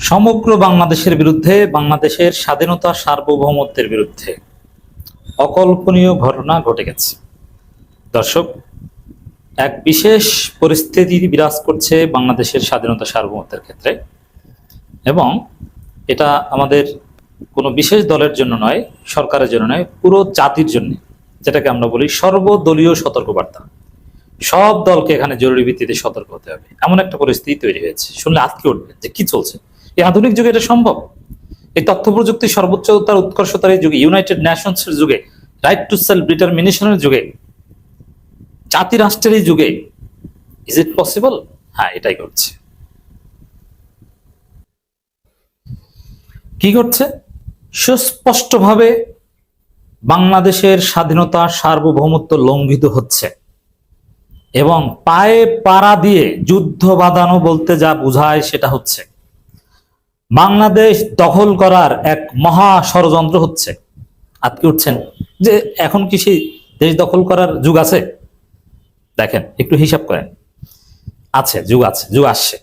সমগ্র বাংলাদেশের বিরুদ্ধে, বাংলাদেশের স্বাধীনতা সার্বভৌমত্বের বিরুদ্ধে অকল্পনীয় ঘটনা ঘটে গেছে। দর্শক, এক বিশেষ পরিস্থিতি বিরাজ করছে বাংলাদেশের স্বাধীনতা সার্বভৌমত্বের ক্ষেত্রে, এবং এটা আমাদের কোনো বিশেষ দলের জন্য নয়, সরকারের জন্য নয়, পুরো জাতির জন্য, যেটাকে আমরা বলি সর্বদলীয় সতর্কবার্তা। সব দলকে এখানে জরুরি ভিত্তিতে সতর্ক হতে হবে, এমন একটা পরিস্থিতি তৈরি হয়েছে। শুনলে আটকে উঠবে যে কি চলছে। এই আধুনিক যুগে এটা সম্ভব? এই তথ্য প্রযুক্তির সর্বোচ্চতার উৎকর্ষতার এই যুগে, ইউনাইটেড নেশনসের যুগে, রাইট টু সেলফ ডিটারমিনেশনের যুগে, জাতি রাষ্ট্রের এই যুগে, ইজ ইট পসিবল? হ্যাঁ, এটাই ঘটছে। কি ঘটছে? সুস্পষ্টভাবে বাংলাদেশের স্বাধীনতা সার্বভৌমত্ব লঙ্ঘিত হচ্ছে, এবং পায়ে পাড়া দিয়ে যুদ্ধ বাঁধানো বলতে যা বোঝায় সেটা হচ্ছে বাংলাদেশ দখল করার এক মহা ষড়যন্ত্র হচ্ছে। আজকে উঠছেন যে এখন কি সেই দেশ দখল করার যুগ আছে? দেখেন, একটু হিসাব করেন। আছে, যুগ আছে, যুগ আসছে।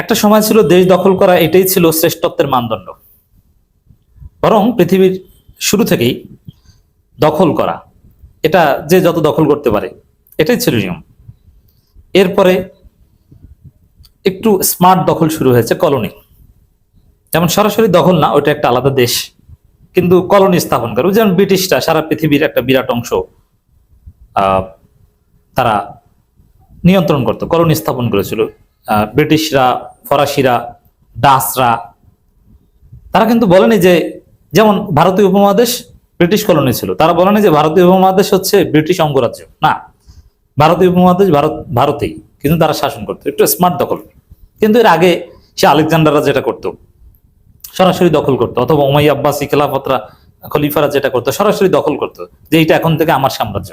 একটা সময় ছিল দেশ দখল করা এটাই ছিল শ্রেষ্ঠত্বের মানদণ্ড। বরং পৃথিবীর শুরু থেকেই দখল করা, এটা যে যত দখল করতে পারে, এটাই ছিল নিয়ম। এরপরে একটু স্মার্ট দখল শুরু হয়েছে, কলোনি। যেমন সরাসরি দখল না, ওটা একটা আলাদা দেশ, কিন্তু কলোনি স্থাপন করে। যেমন ব্রিটিশরা সারা পৃথিবীর একটা বিরাট অংশ তারা নিয়ন্ত্রণ করত, কলোনি স্থাপন করেছিল। ব্রিটিশরা, ফরাসিরা, ডাচরা, তারা কিন্তু বলেনি যে, যেমন ভারতীয় উপমহাদেশ ব্রিটিশ কলোনি ছিল, তারা বলেনি যে ভারতীয় উপমহাদেশ হচ্ছে ব্রিটিশ অঙ্গরাজ্য। না, ভারতীয় উপমহাদেশ ভারতেই, কিন্তু তারা শাসন করতো, একটু স্মার্ট দখল। কিন্তু এর আগে সে আলেকজান্ডাররা যেটা করতো, সরাসরি দখল করতো, অথবা উমাইয়া আব্বাসী খেলাফতরা, খলিফারা যেটা করতো, সরাসরি দখল করতো, যে এইটা এখন থেকে আমার সাম্রাজ্য।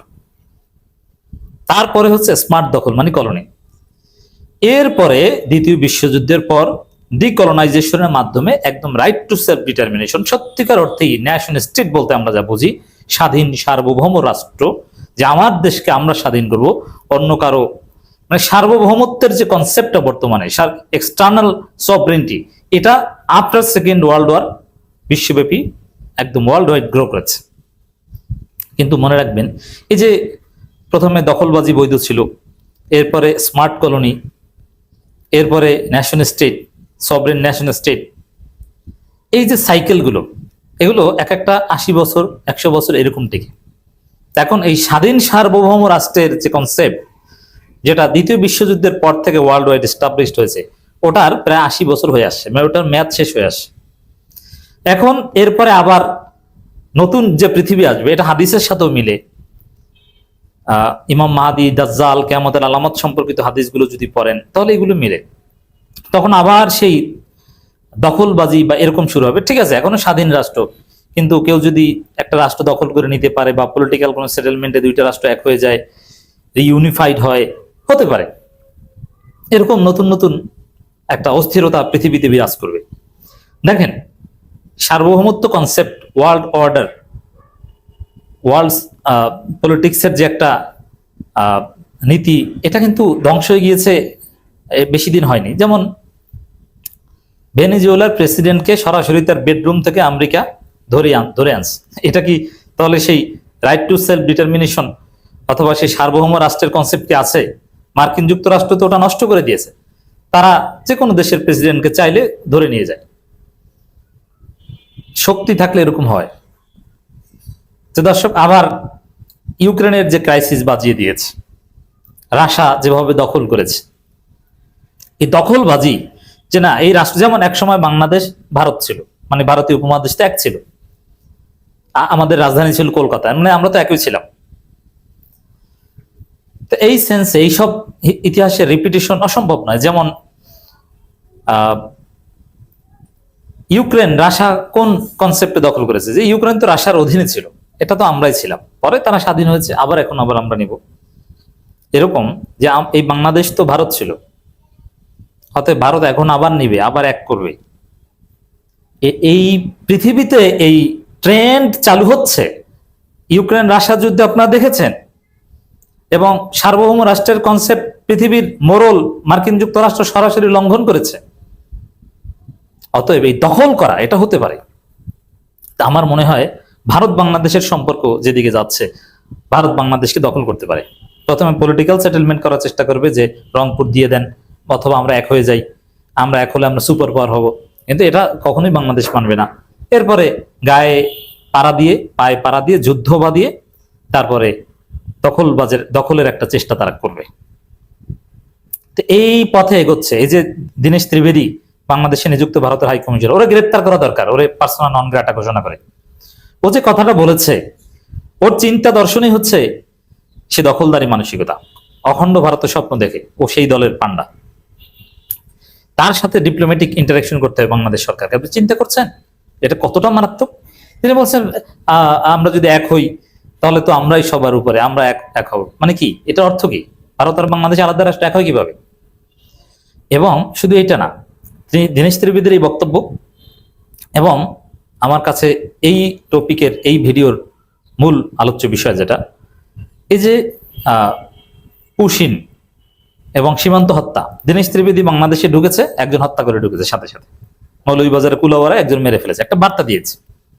তারপরে হচ্ছে স্মার্ট দখল, মানে কলোনি। এরপরে দ্বিতীয় বিশ্বযুদ্ধের পর ডিকলোনাইজেশনের মাধ্যমে একদম রাইট টু সেলফ ডিটারমিনেশন, সত্যিকার অর্থেই ন্যাশন স্টেট বলতে আমরা যা বুঝি, স্বাধীন সার্বভৌম রাষ্ট্র, যে আমার দেশকে আমরা স্বাধীন করব, অন্য কারো, মানে সার্বভৌমত্বের যে কনসেপ্টটা বর্তমানে, এক্সটার্নাল সভরেন্টি, এটা আফটার সেকেন্ড ওয়ার্ল্ড ওয়ার বিশ্বব্যাপী একদম ওয়ার্ল্ড ওয়াইড গ্রো করেছে। কিন্তু মনে রাখবেন, এই যে প্রথমে দখলবাজি বৈধ ছিল, এরপরে স্মার্ট কলোনি, এরপরে nation state, sovereign nation state, এই যে সাইকেলগুলো, এগুলো এক একটা 80 বছর, 100 বছর এরকম টিকে। এখন এই স্বাধীন সার্বভৌম রাষ্ট্রের যে কনসেপ্ট, যেটা দ্বিতীয় বিশ্বযুদ্ধের পর থেকে ওয়ার্ল্ড ওয়াইড এস্টাবলিশড হয়েছে, ওটার প্রায় 80 বছর হয়ে আসছে, মানে ওটার মেয়াদ শেষ হয়ে আসছে। এখন এরপরে আবার নতুন যে পৃথিবী আসবে, এটা হাদিসের সাথেও মিলে। ইমাম মাহদি, দাজ্জাল, কিয়ামতের আলামত সম্পর্কিত হাদিসগুলো যদি পড়েন, তাহলে এগুলো মিলে। তখন আবার সেই দখলবাজি বা এরকম শুরু হবে। ঠিক আছে, এখনো স্বাধীন রাষ্ট্র, কিন্তু কেউ যদি একটা রাষ্ট্র দখল করে নিতে পারে, বা পলিটিক্যাল কোনো সেটেলমেন্টে দুইটা রাষ্ট্র এক হয়ে যায়, ইউনিফাইড হয়, হতে পারে। এরকম নতুন নতুন একটা অস্থিরতা পৃথিবীতে বিরাজ করবে। দেখেন, সার্বভৌমত্ব কনসেপ্ট, ওয়ার্ল্ড অর্ডার, ওয়ার্ল্ড পলিটিক্সের যে একটা নীতি, এটা কিন্তু ধ্বংস হয়ে গিয়েছে, বেশি দিন হয়নি। যেমন ভেনেজুয়েলার প্রেসিডেন্টকে সরাসরি তার বেডরুম থেকে আমেরিকা ধরে আনছে। এটা কি তাহলে সেই রাইট টু সেলফ ডিটারমিনেশন অথবা সেই সার্বভৌম রাষ্ট্রের কনসেপ্ট কি আছে? মার্কিন যুক্তরাষ্ট্র তো ওটা নষ্ট করে দিয়েছে। তারা যে কোনো দেশের প্রেসিডেন্টকে চাইলে ধরে নিয়ে যায়। শক্তি থাকলে এরকম হয়। তো দর্শক, আবার ইউক্রেনের যে ক্রাইসিস বাজিয়ে দিয়েছে, রাশিয়া যেভাবে দখল করেছে, এই দখলবাজি, যে না এই রাষ্ট্র, যেমন একসময় বাংলাদেশ ভারত ছিল, মানে ভারতীয় উপমহাদেশটা এক ছিল, আমাদের রাজধানী ছিল কলকাতা, মানে আমরা তো একই ছিলাম। তো এই সেন্সে এইসব ইতিহাসের রিপিটেশন অসম্ভব নয়। যেমন ইউক্রেন রাশিয়া কোন কনসেপ্টে দখল করেছে? যে ইউক্রেন তো রাশিয়ার অধীনে ছিল, এটা তো আমরাই ছিলাম, পরে তারা স্বাধীন হয়েছে, আবার এখন আবার আমরা নিব। এরকম যে এই বাংলাদেশ তো ভারত ছিল, অতএব ভারত এখন আবার নিবে, আবার এক করবে। এই পৃথিবীতে এই ট্রেন্ড চালু হচ্ছে। ইউক্রেন রাশিয়া যুদ্ধে আপনারা দেখেছেন এবং সার্বভৌম রাষ্ট্রের কনসেপ্ট পৃথিবীর মোরল মার্কিন যুক্তরাষ্ট্র সরাসরি লঙ্ঘন করেছে। অতএব এই দখল করা এটা হতে পারে। তা আমার মনে হয় ভারত বাংলাদেশের সম্পর্ক যেদিকে যাচ্ছে, ভারত বাংলাদেশকে দখল করতে পারে। প্রথমে পলিটিক্যাল সেটেলমেন্ট করার চেষ্টা করবে যে রংপুর দিয়ে দেন, অথবা আমরা এক হয়ে যাই, আমরা এক হলে আমরা সুপার পাওয়ার হব, কিন্তু এটা কখনোই বাংলাদেশ মানবে না। এরপরে গায়ে পাড়া দিয়ে, পায়ে পাড়া দিয়ে, যুদ্ধ বাঁধিয়ে তারপরে দখলের একটা চেষ্টা তারা করবে। তো এই পথে এগোচ্ছে। এই যে দীনেশ ত্রিবেদী বাংলাদেশে নিযুক্ত ভারতের হাই কমিশনার, ওরা গ্রেপ্তার করা দরকার, ওরে পার্সোনা নন গ্রাটা ঘোষণা করে। ও যে কথাটা বলেছে, ওর চিন্তা দর্শনই হচ্ছে সে দখলদারি মানসিকতা, অখণ্ড ভারতের স্বপ্ন দেখে, ও সেই দলের পান্ডা। তার সাথে ডিপ্লোম্যাটিক ইন্টারাকশন করতে হবে বাংলাদেশ সরকারকে। আপনি চিন্তা করছেন এটা কতটা মারাত্মক? তিনি বলছেন আমরা যদি এক হই তাহলে তো আমরাই সবার উপরে, আমরা এক হব। মানে কি, এটা অর্থ কি? ভারত আর বাংলাদেশ আলাদা রাষ্ট্র, এক হয় কিভাবে? এবং শুধু এটা না, দীনেশ ত্রিবেদীর এই বক্তব্য এবং আমার কাছে এই টপিকের, এই ভিডিওর মূল আলোচ্য বিষয় যেটা, এই যে পুশিন এবং সীমান্ত হত্যা, দীনেশ ত্রিবেদী বাংলাদেশে ঢুকেছে, একজন হত্যা করে ঢুকেছে, সাথে সাথে মৌলভীবাজারে কুলাওয়ারা একজন মেরে ফেলেছে, একটা বার্তা দিয়েছে।